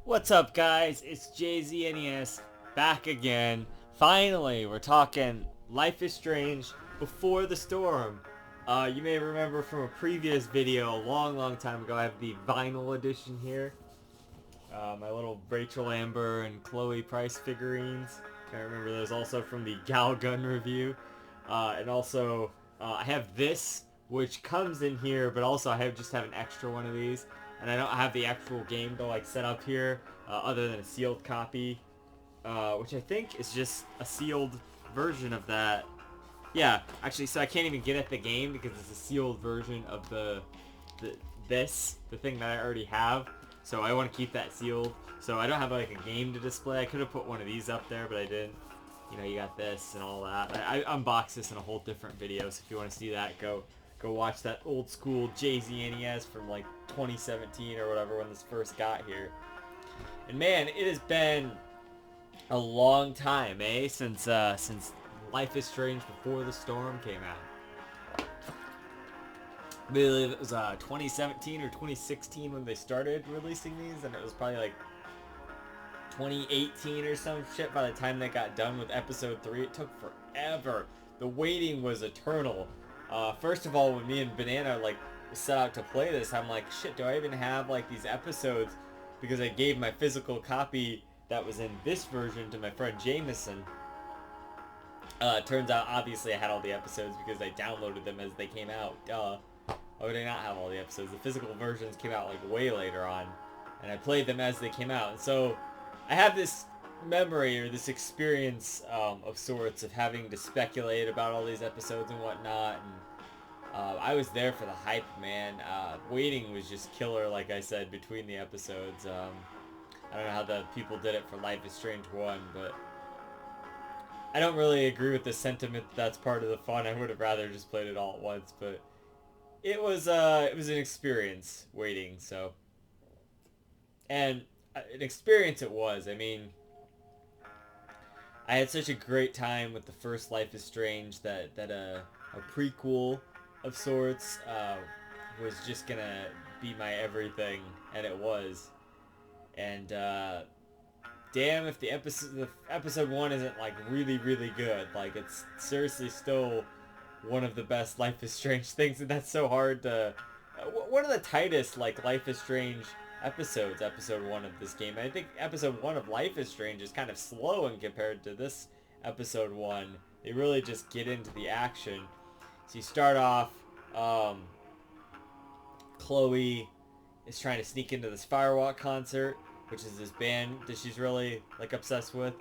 What's up, guys? It's JZNES back again. Finally, we're talking Life is Strange Before the Storm. You may remember from a previous video a long time ago, I have the vinyl edition here. My little Rachel Amber and Chloe Price figurines. Can't remember those. Also from the Gal Gun review. And also, I have this, which comes in here, but also I just have an extra one of these. And I don't have the actual game to like set up here, other than a sealed copy, which I think is just a sealed version of that. Yeah, actually, so I can't even get at the game because it's a sealed version of the thing that I already have. So I want to keep that sealed. So I don't have like a game to display. I could have put one of these up there, but I didn't. You know, you got this and all that. I unboxed this in a whole different video, so if you want to see that, go watch that old school JZNES from like 2017 or whatever when this first got here. And man, it has been a long time, since Life is Strange Before the Storm came out. I believe it was 2017 or 2016 when they started releasing these, and it was probably like 2018 or some shit by the time they got done with episode 3. It took forever. The waiting was eternal. First of all, when me and Banana like set out to play this, I'm like, shit, do I even have like these episodes? Because I gave my physical copy that was in this version to my friend Jameson. Turns out, obviously, I had all the episodes because I downloaded them as they came out. Why would I not have all the episodes? The physical versions came out like way later on, and I played them as they came out. And so I have this memory or this experience of sorts of having to speculate about all these episodes and whatnot, and I was there for the hype, man. Waiting was just killer, like I said, between the episodes. I don't know how the people did it for Life is Strange 1, but I don't really agree with the sentiment that's part of the fun. I would have rather just played it all at once, but it was an experience waiting, so. And an experience it was. I mean, I had such a great time with the first Life is Strange that a prequel of sorts was just gonna be my everything, and it was. And damn if the episode 1 isn't like really good. Like, it's seriously still one of the best Life is Strange things, and that's so hard to. One of the tightest like Life is Strange episodes, episode 1 of this game. I think episode 1 of Life is Strange is kind of slow in compared to this episode 1. They really just get into the action. So you start off, Chloe is trying to sneak into this Firewalk concert, which is this band that she's really like obsessed with.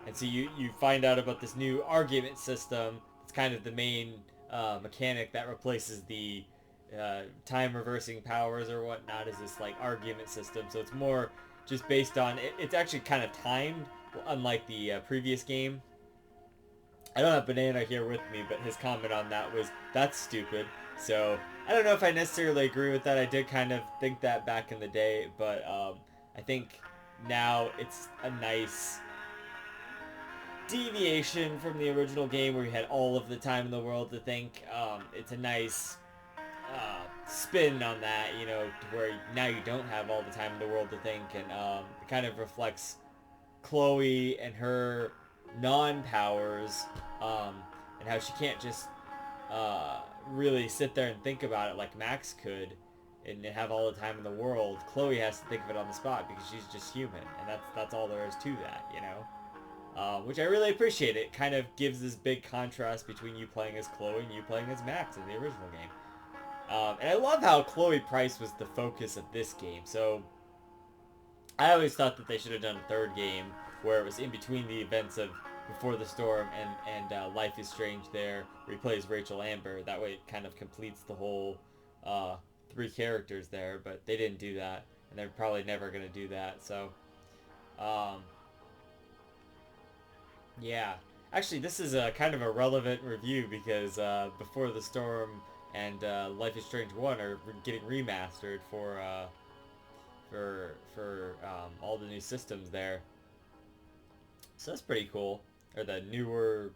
And so you find out about this new argument system. It's kind of the main mechanic that replaces the time reversing powers or whatnot, is this like argument system. So it's more just based on it's actually kind of timed, unlike the previous game. I don't have Banana here with me, but his comment on that was, that's stupid. So I don't know if I necessarily agree with that. I did kind of think that back in the day, but I think now it's a nice deviation from the original game where you had all of the time in the world to think. It's a nice spin on that, you know, to where now you don't have all the time in the world to think, and it kind of reflects Chloe and her non-powers, and how she can't just really sit there and think about it like Max could and have all the time in the world. Chloe has to think of it on the spot because she's just human, and that's all there is to that, you know? Which I really appreciate. It kind of gives this big contrast between you playing as Chloe and you playing as Max in the original game. And I love how Chloe Price was the focus of this game. So I always thought that they should have done a third game where it was in between the events of Before the Storm and Life is Strange there, where he plays Rachel Amber. That way it kind of completes the whole 3 characters there, but they didn't do that, and they're probably never going to do that. So, yeah. Actually, this is a kind of a relevant review because Before the Storm and Life is Strange 1 are getting remastered for all the new systems there. So that's pretty cool. Or the newer,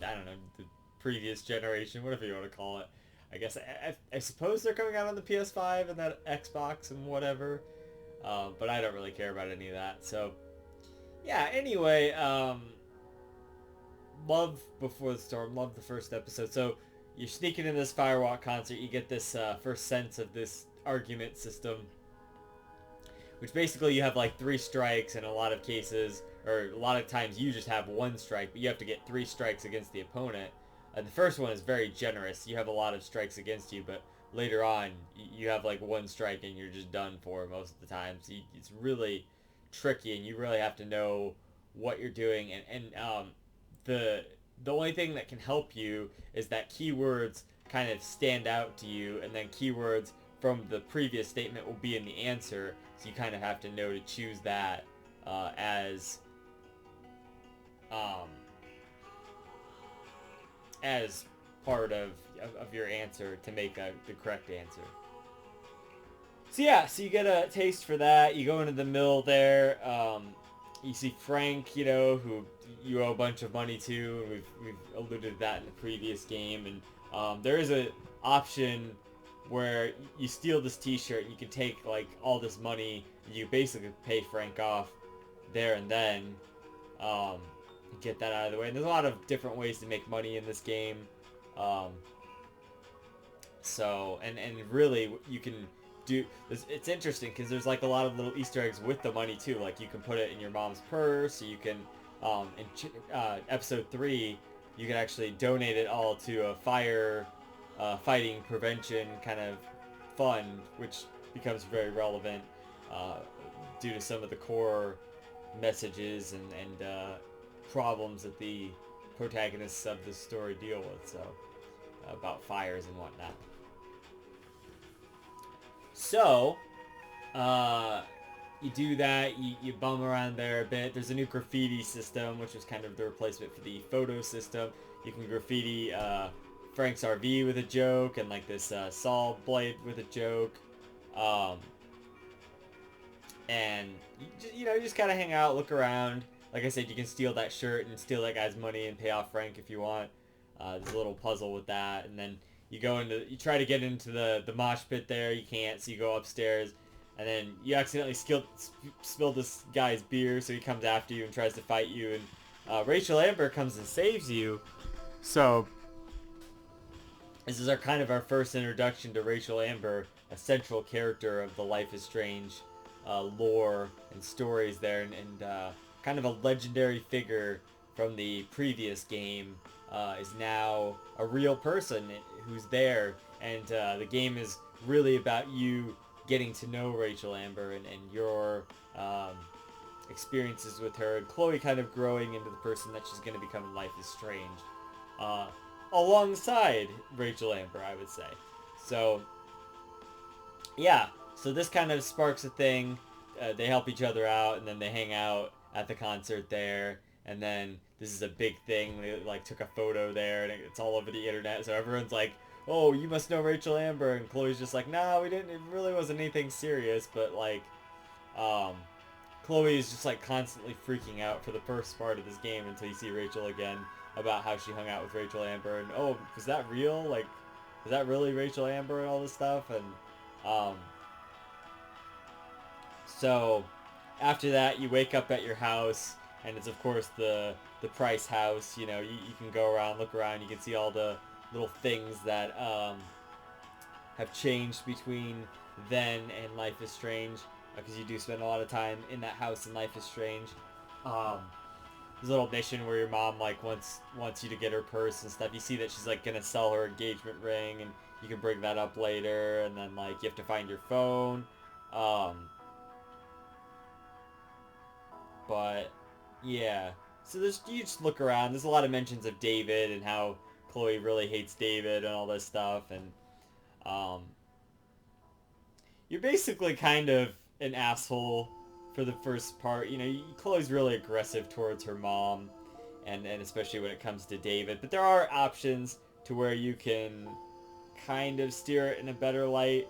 I don't know, the previous generation, whatever you want to call it. I guess I suppose they're coming out on the PS5 and that Xbox and whatever. But I don't really care about any of that. So, yeah, anyway, love Before the Storm, love the first episode. So, you're sneaking in this Firewalk concert, you get this first sense of this argument system, which basically you have like 3 strikes in a lot of cases, or a lot of times you just have 1 strike, but you have to get 3 strikes against the opponent. The first one is very generous. You have a lot of strikes against you, but later on, you have like 1 strike and you're just done for most of the time. So it's really tricky, and you really have to know what you're doing. And the only thing that can help you is that keywords kind of stand out to you, and then keywords from the previous statement will be in the answer. So you kind of have to know to choose that as part of your answer to make the correct answer. So yeah, so you get a taste for that. You go into the mill there. You see Frank, you know, who you owe a bunch of money to, and we've alluded to that in the previous game. And there is a option where you steal this T-shirt, and you can take like all this money, and you basically pay Frank off there and then. Get that out of the way. And there's a lot of different ways to make money in this game. So, and really, you can do... It's interesting, because there's like a lot of little Easter eggs with the money, too. Like, you can put it in your mom's purse, you can... in episode 3, you can actually donate it all to a fire fighting prevention kind of fund, which becomes very relevant due to some of the core messages and problems that the protagonists of the story deal with, so about fires and whatnot. So, you do that, you bum around there a bit. There's a new graffiti system, which is kind of the replacement for the photo system. You can graffiti Frank's RV with a joke, and like this saw blade with a joke. And, you just kind of hang out, look around. Like I said, you can steal that shirt and steal that guy's money and pay off Frank if you want. There's a little puzzle with that. And then you try to get into the mosh pit there. You can't, so you go upstairs. And then you accidentally spill this guy's beer, so he comes after you and tries to fight you. And Rachel Amber comes and saves you. So this is our first introduction to Rachel Amber, a central character of the Life is Strange lore and stories there. And kind of a legendary figure from the previous game is now a real person who's there, and the game is really about you getting to know Rachel Amber and your experiences with her, and Chloe kind of growing into the person that she's going to become in Life is Strange alongside Rachel Amber, I would say. So yeah, so this kind of sparks a thing. They help each other out, and then they hang out at the concert there, and then this is a big thing. They like took a photo there, and it's all over the internet, so everyone's like, oh, you must know Rachel Amber, and Chloe's just like, nah, we didn't, it really wasn't anything serious. But like Chloe is just like constantly freaking out for the first part of this game until you see Rachel again, about how she hung out with Rachel Amber, and oh, was that real? Like, is that really Rachel Amber and all this stuff? And so after that, you wake up at your house, and it's of course the Price house. You can go around, look around, you can see all the little things that have changed between then and Life is Strange, because you do spend a lot of time in that house in Life is Strange. There's a little mission where your mom like wants you to get her purse and stuff. You see that she's like gonna sell her engagement ring, and you can bring that up later. And then like you have to find your phone. But yeah, so you just look around. There's a lot of mentions of David and how Chloe really hates David and all this stuff, and you're basically kind of an asshole for the first part. Chloe's really aggressive towards her mom, and especially when it comes to David. But there are options to where you can kind of steer it in a better light.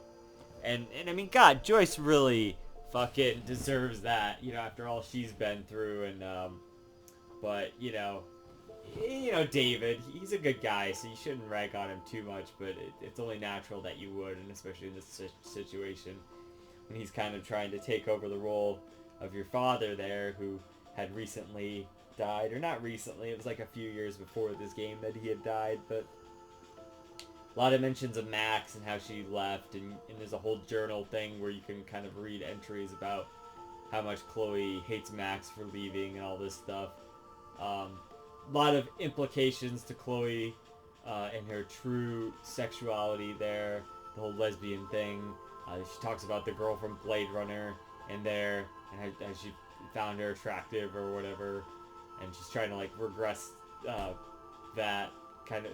And I mean, God, Joyce really fucking deserves that, after all she's been through. And but David, he's a good guy, so you shouldn't rag on him too much. But it's only natural that you would, and especially in this situation. and he's kind of trying to take over the role of your father there, who had recently died, or not recently, it was like a few years before this game that he had died, but a lot of mentions of Max and how she left, and there's a whole journal thing where you can kind of read entries about how much Chloe hates Max for leaving and all this stuff. A lot of implications to Chloe and her true sexuality there, the whole lesbian thing. She talks about the girl from Blade Runner in there, and how she found her attractive or whatever, and she's trying to like regress that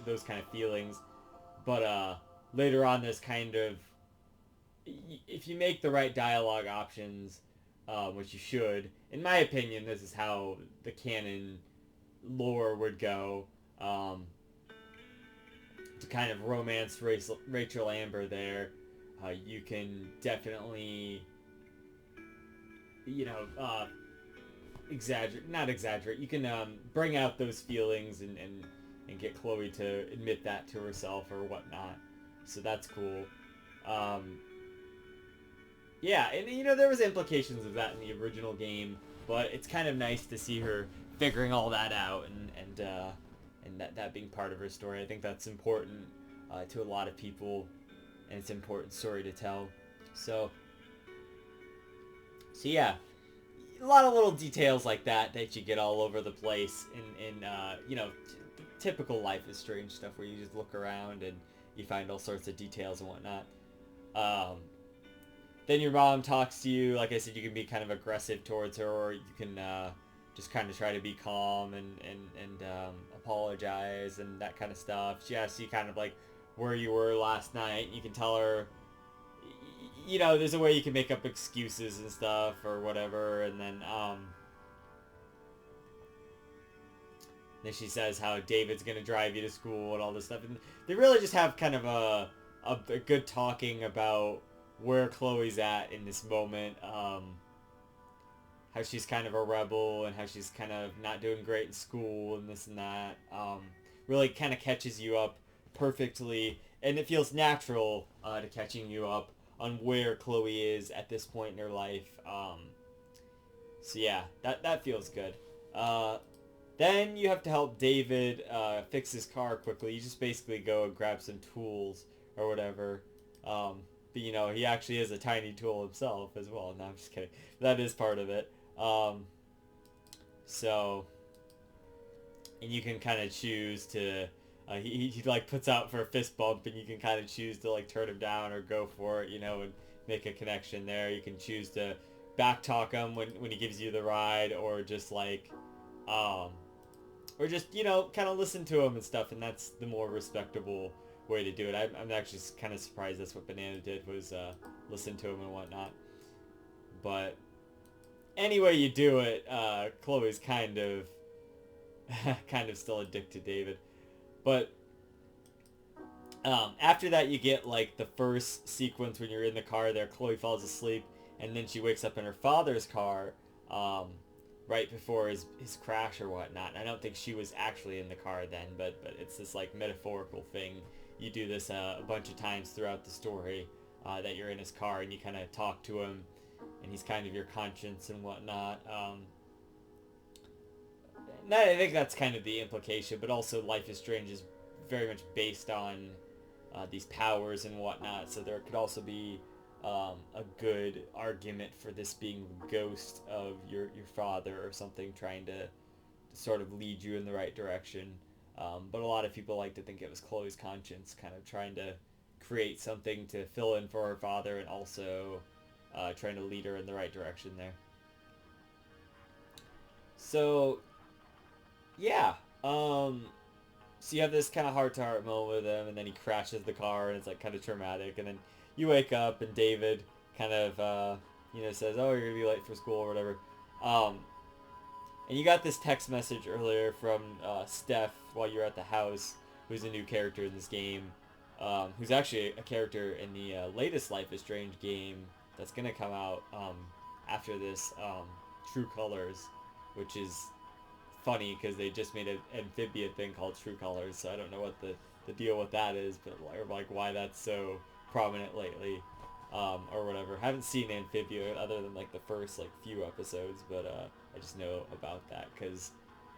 those kind of feelings. But later on, there's kind of, if you make the right dialogue options, which you should, in my opinion, this is how the canon lore would go, to kind of romance Rachel Amber there. You can definitely, not exaggerate, you can bring out those feelings and get Chloe to admit that to herself or whatnot. So that's cool. Yeah, and there was implications of that in the original game, but it's kind of nice to see her figuring all that out and that being part of her story. I think that's important to a lot of people, and it's an important story to tell. So yeah, a lot of little details like that you get all over the place in typical Life is Strange stuff where you just look around and you find all sorts of details and whatnot. Then your mom talks to you. Like I said, you can be kind of aggressive towards her, or you can just kind of try to be calm and apologize and that kind of stuff. She asks you kind of like where you were last night. You can tell her, there's a way you can make up excuses and stuff or whatever, and then she says how David's gonna drive you to school and all this stuff, and they really just have kind of a good talking about where Chloe's at in this moment, how she's kind of a rebel and how she's kind of not doing great in school and this and that. Really kind of catches you up perfectly, and it feels natural to catching you up on where Chloe is at this point in her life. So yeah, that feels good. Then you have to help David fix his car quickly. You just basically go and grab some tools or whatever. But he actually is a tiny tool himself as well. No, I'm just kidding. That is part of it. And you can kind of choose to, he like puts out for a fist bump, and you can kind of choose to like turn him down or go for it, and make a connection there. You can choose to back talk him when he gives you the ride, or just like, or just, kind of listen to him and stuff, and that's the more respectable way to do it. I'm actually kind of surprised that's what Banana did, was listen to him and whatnot. But anyway you do it, Chloe's kind of still addicted to David. But after that, you get like the first sequence when you're in the car there. Chloe falls asleep, and then she wakes up in her father's car right before his crash or whatnot. I don't think she was actually in the car then, but it's this like metaphorical thing. You do this a bunch of times throughout the story, that you're in his car and you kind of talk to him, and he's kind of your conscience and whatnot. I think that's kind of the implication, but also Life is Strange is very much based on these powers and whatnot, so there could also be a good argument for this being the ghost of your father or something, trying to sort of lead you in the right direction. But a lot of people like to think it was Chloe's conscience kind of trying to create something to fill in for her father, and also trying to lead her in the right direction there. So yeah, so you have this kind of heart-to-heart moment with him, and then he crashes the car, and it's like kind of traumatic, and then you wake up, and David kind of says, oh, you're gonna be late for school or whatever, and you got this text message earlier from Steph while you're at the house, who's a new character in this game, who's actually a character in the latest Life is Strange game that's gonna come out after this, True Colors, which is funny because they just made an amphibia thing called True Colors, so I don't know what the deal with that is, but or like why that's so prominent lately. or whatever. Haven't seen Amphibia other than like the first like few episodes, but I just know about that because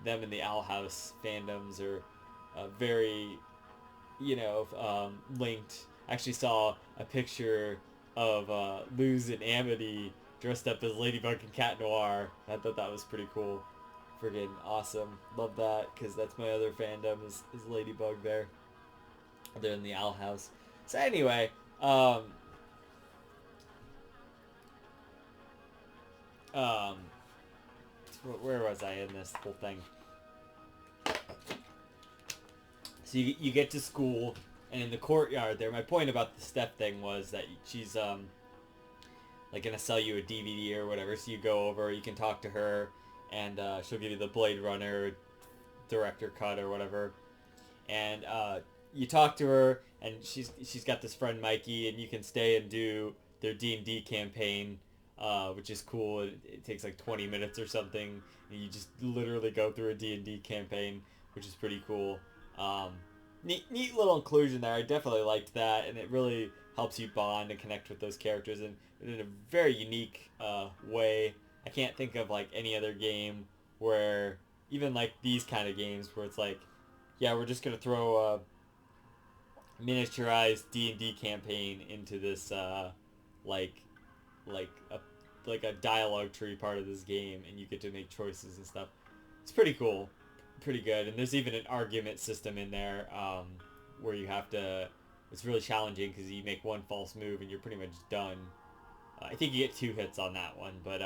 them and the Owl House fandoms are very, linked. I actually saw a picture of Luz and Amity dressed up as Ladybug and Cat Noir. I thought that was pretty cool. Friggin' awesome. Love that because that's my other fandom is Ladybug there. They're in the Owl House. So anyway, um, where was I in this whole thing? So you get to school, and in the courtyard there, my point about the step thing was that she's like gonna sell you a DVD or whatever. So you go over, you can talk to her, and she'll give you the Blade Runner director cut or whatever. And you talk to her, and she's got this friend Mikey, and you can stay and do their D&D campaign, which is cool. It takes like 20 minutes or something, and you just literally go through a D&D campaign, which is pretty cool. Neat little inclusion there. I definitely liked that, and it really helps you bond and connect with those characters in a very unique way. I can't think of like any other game where, even like these kind of games where it's like, yeah, we're just gonna throw a miniaturized D&D campaign into this like a dialogue tree part of this game, and you get to make choices and stuff. It's pretty cool, pretty good. And there's even an argument system in there where you have to. It's really challenging because you make one false move and you're pretty much done. I think you get 2 hits on that one, but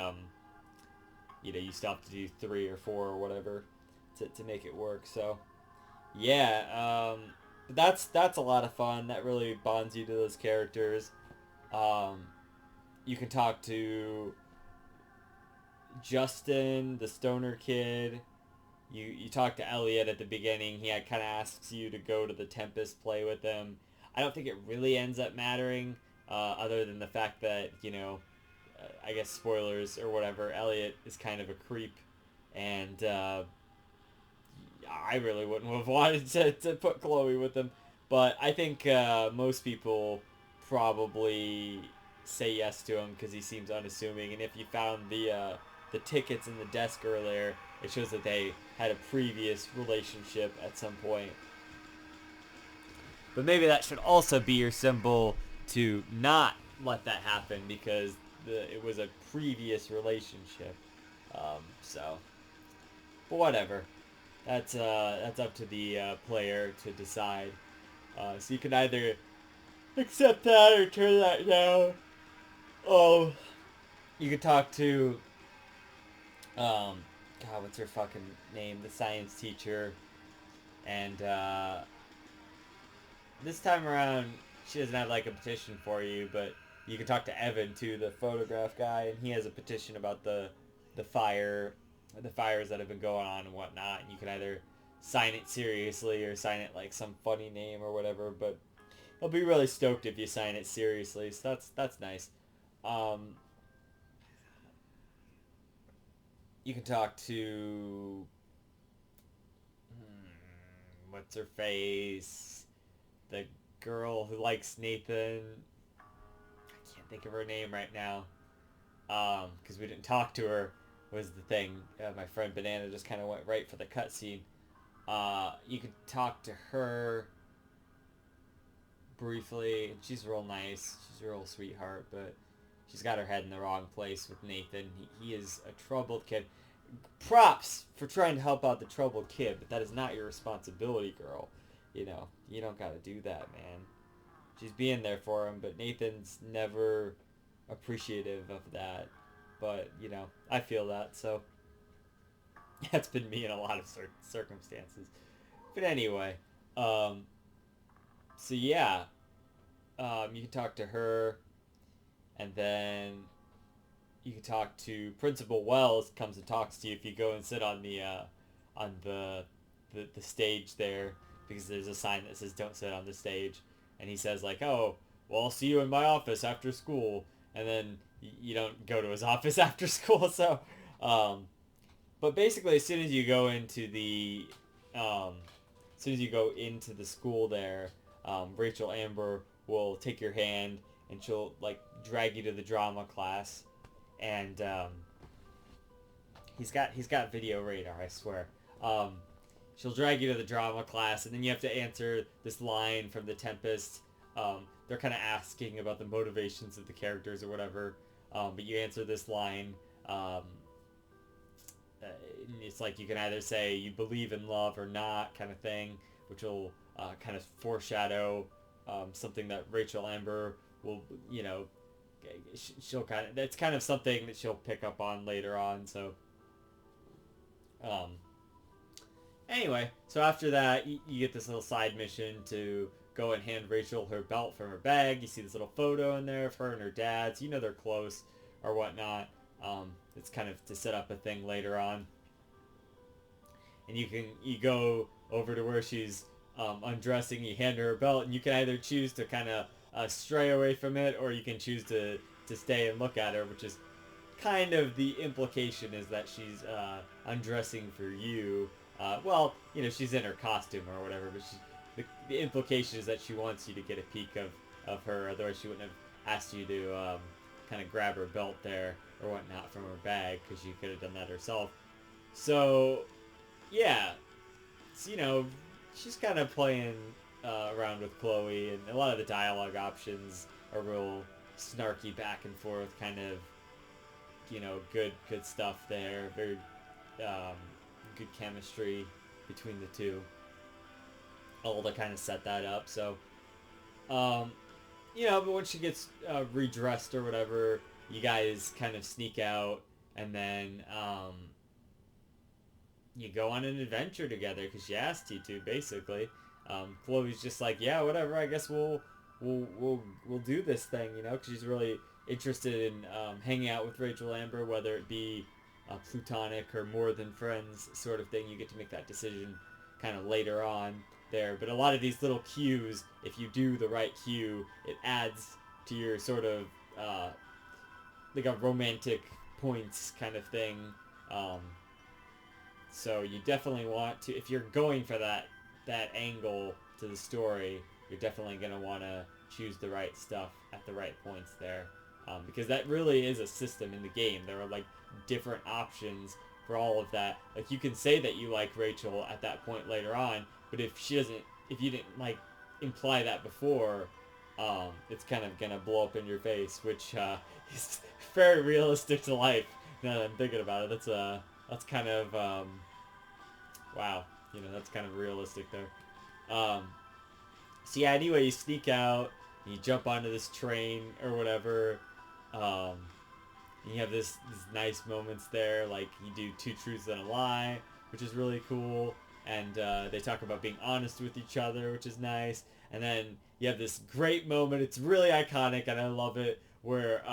you still have to do 3 or 4 or whatever to make it work. So yeah, that's a lot of fun. That really bonds you to those characters. You can talk to Justin, the stoner kid. You talk to Elliot at the beginning. He kind of asks you to go to the Tempest, play with him. I don't think it really ends up mattering, other than the fact that, I guess spoilers or whatever, Elliot is kind of a creep, and I really wouldn't have wanted to put Chloe with him. But I think most people probably say yes to him because he seems unassuming. And if you found the tickets in the desk earlier, it shows that they had a previous relationship at some point. But maybe that should also be your symbol to not let that happen because it was a previous relationship. So, but whatever. That's up to the player to decide. So you can either accept that or turn that down. Oh, you could talk to God, what's her fucking name? The science teacher. And this time around, she doesn't have like a petition for you, but you can talk to Evan too, the photograph guy, and he has a petition about the fires that have been going on and whatnot. And you can either sign it seriously or sign it like some funny name or whatever. But he'll be really stoked if you sign it seriously. So that's nice. You can talk to what's her face, the girl who likes Nathan. I can't think of her name right now, because we didn't talk to her. Was the thing. My friend Banana just kind of went right for the cutscene. You could talk to her briefly. She's real nice. She's a real sweetheart, but she's got her head in the wrong place with Nathan. He is a troubled kid. Props for trying to help out the troubled kid, but that is not your responsibility, girl. You don't gotta do that, man. She's being there for him, but Nathan's never appreciative of that. But, I feel that, so that's been me in a lot of circumstances. But anyway, so yeah, you can talk to her, and then you can talk to Principal Wells. Comes and talks to you if you go and sit on the stage there, because there's a sign that says "Don't sit on the stage," and he says like, "Oh, well, I'll see you in my office after school," and then you don't go to his office after school. So, but basically, as soon as you go into the school there, Rachel Amber will take your hand and she'll like drag you to the drama class, and he's got video radar, I swear. She'll drag you to the drama class, and then you have to answer this line from The Tempest. They're kind of asking about the motivations of the characters or whatever, but you answer this line. It's like you can either say you believe in love or not, kind of thing, which will kind of foreshadow something that Rachel Amber will, you know, she'll kind of, that's kind of something that she'll pick up on later on. So, anyway, so after that, you get this little side mission to go and hand Rachel her belt from her bag. You see this little photo in there of her and her dad, so you know they're close or whatnot. It's kind of to set up a thing later on. And you go over to where she's undressing, you hand her her belt, and you can either choose to kind of stray away from it, or you can choose to stay and look at her, which is kind of the implication is that she's undressing for you. Well, you know, she's in her costume or whatever, but the implication is that she wants you to get a peek of her, otherwise she wouldn't have asked you to kind of grab her belt there or whatnot from her bag, because she could have done that herself. So, yeah, so, you know, she's kind of playing around with Chloe, and a lot of the dialogue options are real snarky back and forth, kind of, you know, good stuff there. Very good chemistry between the two. All to kind of set that up. So, you know, but when she gets redressed or whatever, you guys kind of sneak out, and then you go on an adventure together because she asked you to, basically. Chloe's just like, yeah, whatever. I guess we'll do this thing, you know, because she's really interested in hanging out with Rachel Amber, whether it be platonic or more than friends sort of thing. You get to make that decision kind of later on there. But a lot of these little cues, if you do the right cue, it adds to your sort of like a romantic points kind of thing. So you definitely want to, if you're going for that angle to the story, you're definitely going to want to choose the right stuff at the right points there. Because that really is a system in the game. There are like different options for all of that. Like you can say that you like Rachel at that point later on, but if you didn't like imply that before, it's kind of gonna blow up in your face, which is very realistic to life. Now that I'm thinking about it, that's kind of wow, you know, that's kind of realistic there. So yeah, anyway, you sneak out, you jump onto this train or whatever. And you have these nice moments there, like you do 2 truths and a lie, which is really cool. And they talk about being honest with each other, which is nice. And then you have this great moment. It's really iconic, and I love it. Where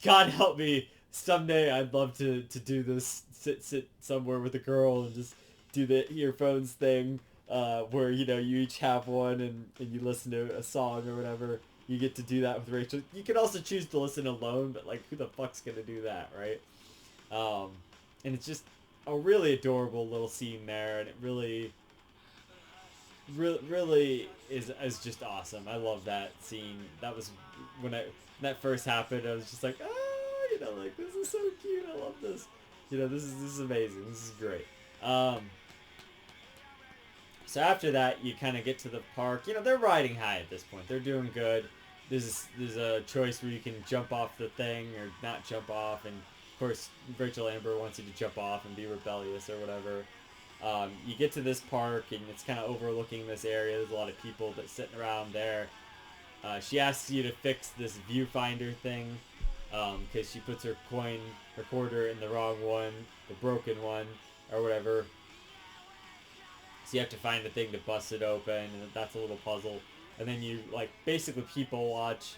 God help me, someday I'd love to do this. Sit somewhere with a girl and just do the earphones thing, where you know you each have one and you listen to a song or whatever. You get to do that with Rachel. You can also choose to listen alone, but like, who the fuck's gonna do that, right? And it's just a really adorable little scene there, and it really is just awesome. I love that scene. That was when that first happened. I was just like, oh, you know, like, this is so cute. I love this. You know, this is amazing. This is great. So after that, you kind of get to the park. You know, they're riding high at this point. They're doing good. There's a choice where you can jump off the thing or not jump off. And, of course, Rachel Amber wants you to jump off and be rebellious or whatever. You get to this park, and it's kind of overlooking this area. There's a lot of people that's sitting around there. She asks you to fix this viewfinder thing because she puts her quarter in the wrong one, the broken one, or whatever. So you have to find the thing to bust it open, and that's a little puzzle. And then you, like, basically people watch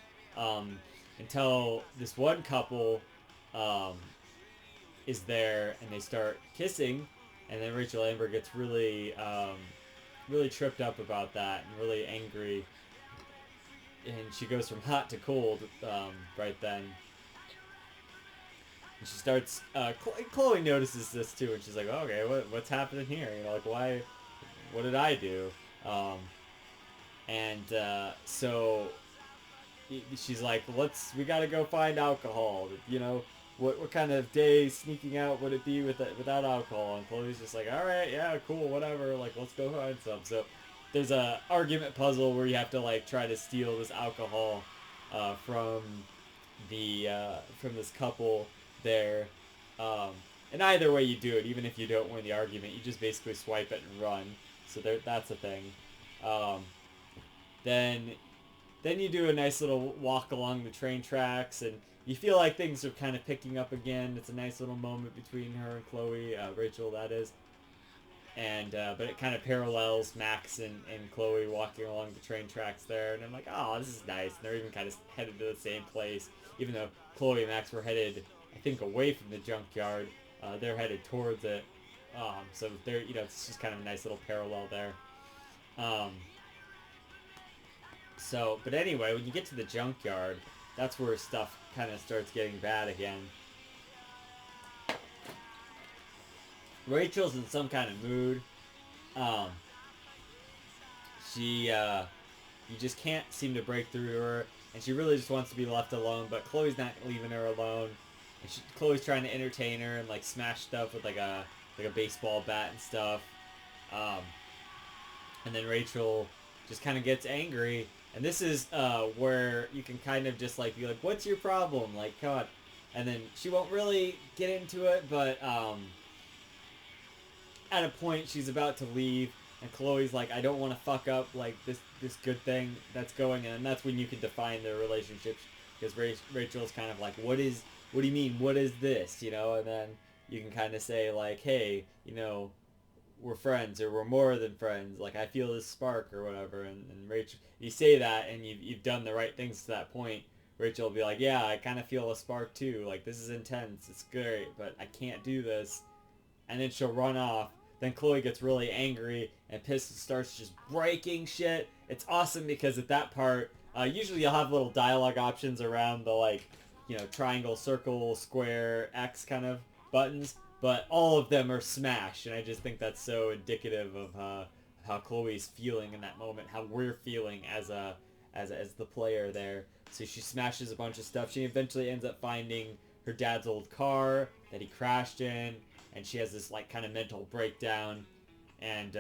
until this one couple is there, and they start kissing, and then Rachel Amber gets really tripped up about that and really angry. And she goes from hot to cold right then. And she starts, Chloe notices this too, and she's like, oh, okay, what's happening here? You know, like, why... What did I do? So she's like, we gotta go find alcohol. You know, what kind of day sneaking out would it be without alcohol? And Chloe's just like, all right, yeah, cool, whatever. Like, let's go find some. So there's a argument puzzle where you have to like try to steal this alcohol from from this couple there. Um, and either way you do it, even if you don't win the argument, you just basically swipe it and run. So that's a thing. Um, then you do a nice little walk along the train tracks, and you feel like things are kind of picking up again. It's a nice little moment between her and Chloe, Rachel, that is. And but it kind of parallels Max and Chloe walking along the train tracks there, and I'm like, oh, this is nice. And they're even kind of headed to the same place, even though Chloe and Max were headed, I think, away from the junkyard. They're headed towards it. So they're, it's just kind of a nice little parallel there. So, but anyway, when you get to the junkyard, that's where stuff kind of starts getting bad again. Rachel's in some kind of mood. You just can't seem to break through to her, and she really just wants to be left alone, but Chloe's not leaving her alone. And Chloe's trying to entertain her and like smash stuff with like a baseball bat and stuff. And then Rachel just kind of gets angry. And this is where you can kind of just like be like, what's your problem? Like, God. And then she won't really get into it, but at a point she's about to leave, and Chloe's like, I don't want to fuck up like this good thing that's going, and that's when you can define their relationship, because Rachel's kind of like, what do you mean, what is this, and then you can kind of say like, hey, we're friends, or we're more than friends, like I feel this spark or whatever, and Rachel, you say that and you've done the right things to that point. Rachel will be like, yeah, I kind of feel a spark too, like this is intense, it's great, but I can't do this. And then she'll run off. Then Chloe gets really angry and pissed and starts just breaking shit. It's awesome because at that part, usually you'll have little dialogue options around the like, triangle, circle, square, X kind of buttons, but all of them are smashed, and I just think that's so indicative of how Chloe's feeling in that moment, how we're feeling as the player there. So she smashes a bunch of stuff. She eventually ends up finding her dad's old car that he crashed in, and she has this like kind of mental breakdown, and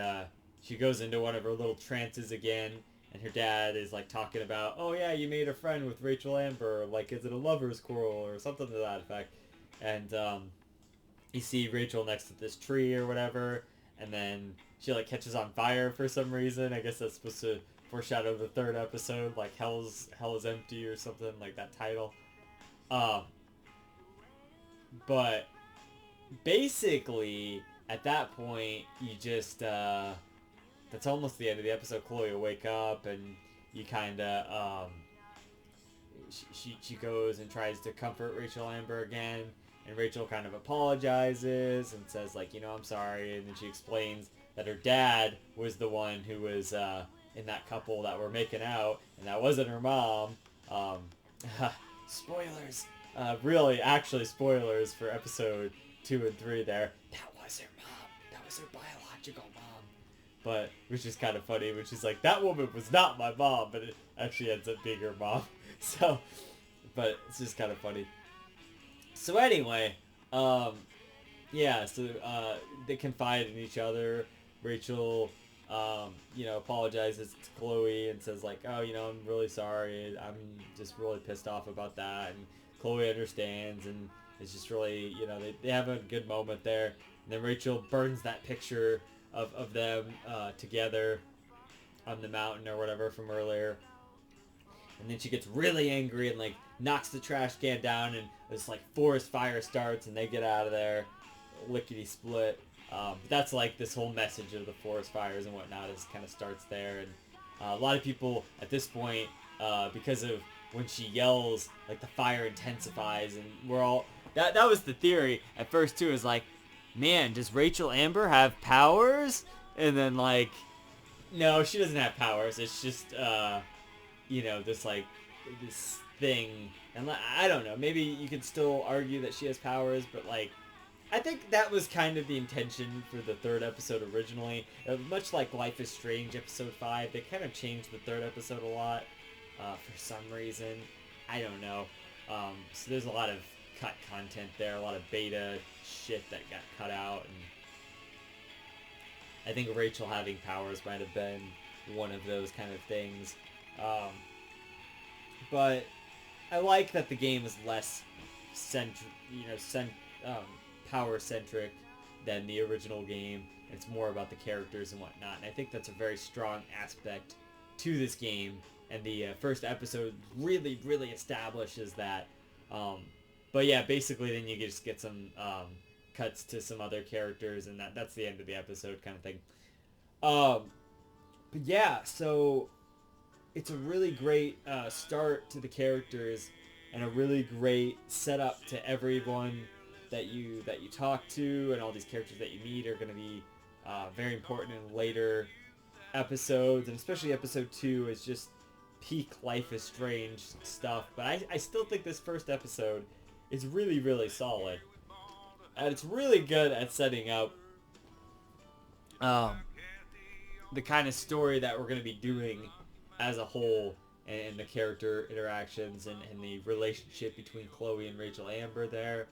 she goes into one of her little trances again, and her dad is like talking about, oh yeah, you made a friend with Rachel Amber, like is it a lover's quarrel or something to that effect. And you see Rachel next to this tree or whatever, and then she like catches on fire for some reason. I guess that's supposed to foreshadow the third episode, like hell is empty or something like that title. But basically at that point you just that's almost the end of the episode. Chloe will wake up, and you kind of she goes and tries to comfort Rachel Amber again, and Rachel kind of apologizes and says like, I'm sorry, and then she explains that her dad was the one who was in that couple that were making out, and that wasn't her mom. Spoilers. Really, actually spoilers for episode 2 and 3 there. That was her mom. That was her biological mom. But, which is kind of funny, which is like, that woman was not my mom, but it actually ends up being her mom. So, but it's just kind of funny. So anyway, yeah, so they confide in each other. Rachel, apologizes to Chloe and says like, oh, I'm really sorry. I'm just really pissed off about that. And Chloe understands, and it's just really, they have a good moment there. And then Rachel burns that picture of them together on the mountain or whatever from earlier. And then she gets really angry and like knocks the trash can down, and this like forest fire starts, and they get out of there lickety split. That's like this whole message of the forest fires and whatnot is kind of starts there. And a lot of people at this point, because of when she yells, like the fire intensifies, and we're all that was the theory at first too, is like, man, does Rachel Amber have powers? And then like, no, she doesn't have powers. It's just this like this thing, and I don't know, maybe you could still argue that she has powers, but like I think that was kind of the intention for the third episode originally. Much like Life is Strange episode 5, they kind of changed the third episode a lot. for some reason. I don't know. So there's a lot of cut content there, a lot of beta shit that got cut out, and I think Rachel having powers might have been one of those kind of things. But I like that the game is less power centric than the original game. It's more about the characters and whatnot, and I think that's a very strong aspect to this game. And the first episode really, really establishes that. But yeah, basically then you just get some cuts to some other characters, and that's the end of the episode kind of thing. But yeah, so it's a really great start to the characters, and a really great setup to everyone that you talk to, and all these characters that you meet are going to be very important in later episodes, and especially episode 2 is just peak Life is Strange stuff. But I still think this first episode is really, really solid, and it's really good at setting up the kind of story that we're going to be doing as a whole, and the character interactions, and the relationship between Chloe and Rachel Amber there,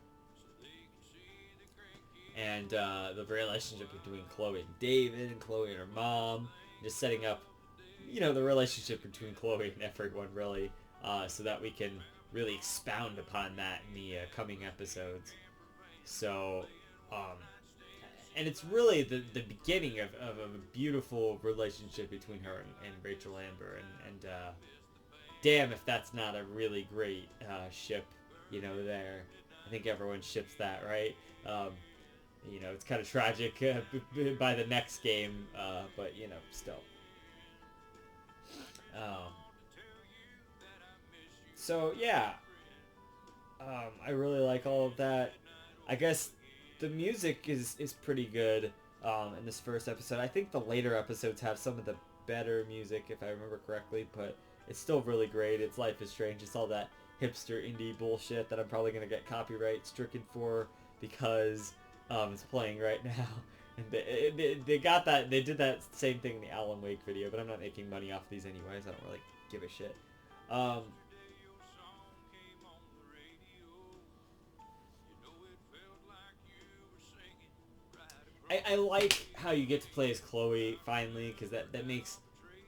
and the relationship between Chloe and David, and Chloe and her mom, just setting up, the relationship between Chloe and everyone, really, so that we can really expound upon that in the coming episodes. So, and it's really the beginning of a beautiful relationship between her and Rachel Amber, and damn if that's not a really great ship, there. I think everyone ships that, right? It's kind of tragic by the next game, but, still. So, yeah. I really like all of that. I guess the music is pretty good in this first episode. I think the later episodes have some of the better music, if I remember correctly, but it's still really great. It's Life is Strange. It's all that hipster indie bullshit that I'm probably going to get copyright stricken for because it's playing right now. And they got that. They did that same thing in the Alan Wake video, but I'm not making money off these anyways. I don't really give a shit. I like how you get to play as Chloe finally, because that makes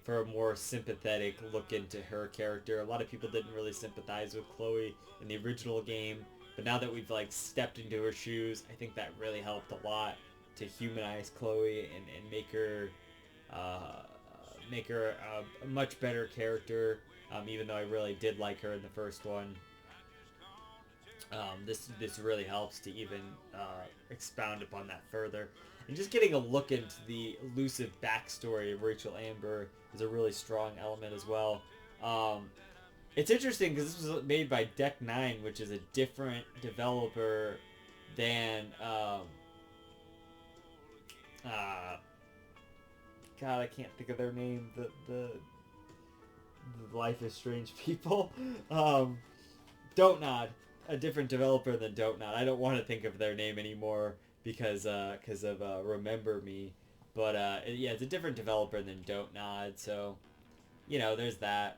for a more sympathetic look into her character. A lot of people didn't really sympathize with Chloe in the original game, but now that we've stepped into her shoes, I think that really helped a lot to humanize Chloe and make her a much better character. Even though I really did like her in the first one, this really helps to even expound upon that further. And just getting a look into the elusive backstory of Rachel Amber is a really strong element as well. It's interesting because this was made by Deck 9, which is a different developer than God, I can't think of their name. The Life is Strange people. Don't Nod, a different developer than Don't Nod. I don't want to think of their name anymore because of Remember Me, but yeah, it's a different developer than Don't Nod. So, there's that.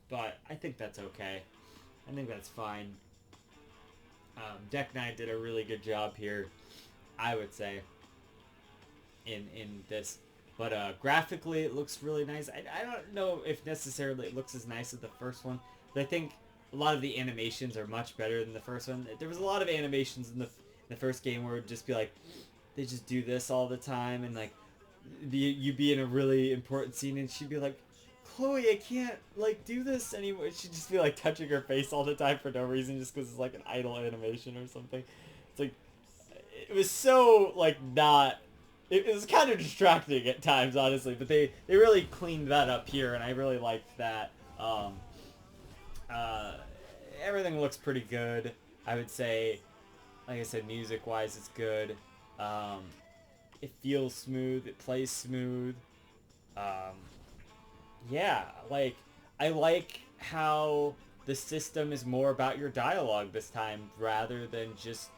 But I think that's okay. I think that's fine. Deck 9 did a really good job here, I would say, in this. But graphically, it looks really nice. I don't know if necessarily it looks as nice as the first one, but I think a lot of the animations are much better than the first one. There was a lot of animations in the first game where it would just be they just do this all the time, and you'd be in a really important scene, and she'd be like, Chloe, I can't do this anymore. She'd just be touching her face all the time for no reason, just because it's an idle animation or something. It's it was so not. It was kind of distracting at times, honestly, but they really cleaned that up here, and I really liked that. Everything looks pretty good, I would say. Like I said, music-wise, it's good. It feels smooth. It plays smooth. Yeah, I like how the system is more about your dialogue this time, rather than just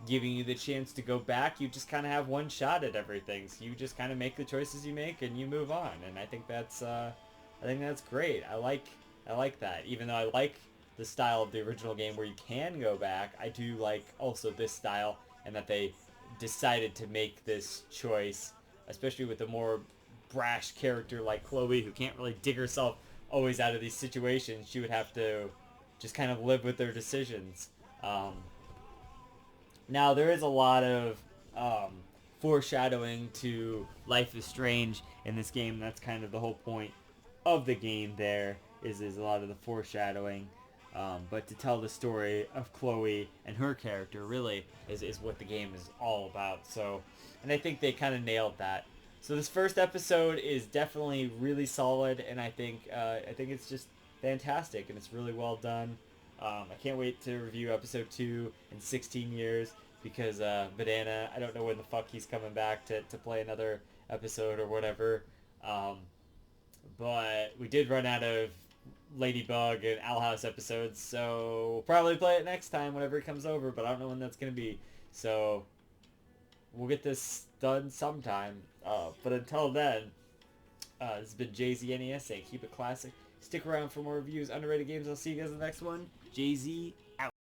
giving you the chance to go back. You just kind of have one shot at everything, so you just kind of make the choices you make and you move on, and I think that's I think that's great. I like that. Even though I like the style of the original game where you can go back, I do like also this style and that they decided to make this choice, especially with a more brash character like Chloe who can't really dig herself always out of these situations. She would have to just kind of live with their decisions. Now there is a lot of foreshadowing to Life is Strange in this game. That's kind of the whole point of the game. There is a lot of the foreshadowing, but to tell the story of Chloe and her character really is what the game is all about. So, and I think they kind of nailed that. So this first episode is definitely really solid, and I think it's just fantastic, and it's really well done. I can't wait to review episode 2 in 16 years because Banana, I don't know when the fuck he's coming back to play another episode or whatever. But we did run out of Ladybug and Owl House episodes, so we'll probably play it next time whenever it comes over, but I don't know when that's going to be. So we'll get this done sometime. But until then, this has been JZNES saying keep it classic. Stick around for more reviews, underrated games. I'll see you guys in the next one. JZ